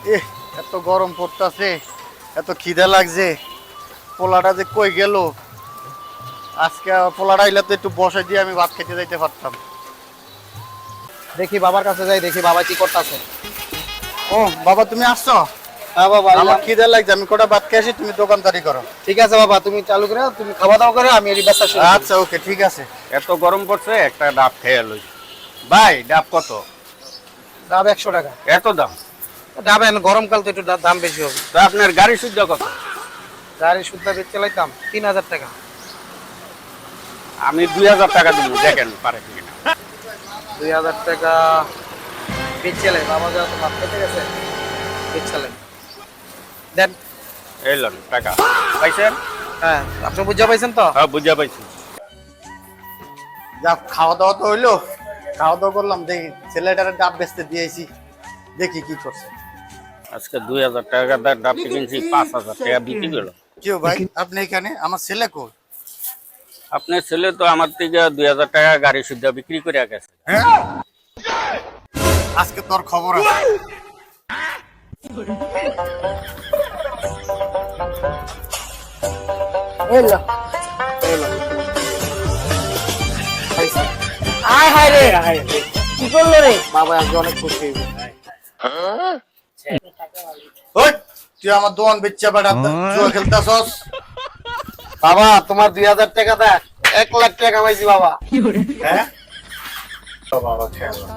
এহ, এত গরম পড়তাছে, এত খিদা লাগছে। পোলাটা যে কই গেল। আজকে পোলাটা আইলে তো একটু বসে দিয়ে আমি ভাত খেতে যাইতে পারতাম। দেখি বাবার কাছে যাই, দেখি বাবা কি করতেছে। ও বাবা, তুমি আসছো? হ্যাঁ বাবা, আমার এলাম। খিদা লাগছে, আমি কটা ভাত খেয়ে আসি, তুমি দোকানদারি করো। ঠিক আছে বাবা, তুমি চালু করে তুমি খাওয়া দাওয়া করে আমি এই ব্যবসা শুরু করি। আচ্ছা ওকে, ঠিক আছে। এত গরম পড়ছে, একটা ডাব খেয়ে লই। ভাই, ডাব কত? ডাব 100 টাকা। এত দাম? ডাব এখন গরমকাল তো একটু দাম বেশি হবে। তো আপনার গাড়ি সুদ্ধ কত? গাড়ি শুদ্ধ বেচ চালাইতাম 3000 টাকা। আমি 2000 টাকা দিব, দেখেন পারে কিনা। 2000 টাকা বেচ চালাই, বাবা যা তো ভাত খেতে গেছে, বেচ চালাই দেন। এই লন টাকা পাইছেন? হ্যাঁ, আপনি বুঝা পাইছেন তো? হ্যাঁ, বুঝা পাইছি। যা খাওয়া দাওয়া তো হইলো, খাওয়া দাওয়া করলাম, দেখি ছেলেটারে ডাব বেচতে দিয়েছি, দেখি কি করছে। আজকে 2000 টাকা ডাব কিনছি, 5000 টাকা বিক্রি গেল। কেউ ভাই, আপনি এখানে? আমার ছেলে কই? আপনার ছেলে তো আমার থেকে 2000 টাকা গাড়ি সুদ্ধ বিক্রি করে গেছে। হ্যাঁ, আজকে তোর খবর আছে। এলো এলো আয় হায় রে, কি করলো রে বাবা? আজকে অনেক খুশি হইব। ওই, তুই আমার দোকান বেচা বেড়া জুয়া খেলতাছস? বাবা তোমার 2000 টাকা দা 1 লাখ টাকা কামাইছি বাবা। হ্যাঁ বাবা, খেয়াল রাখ।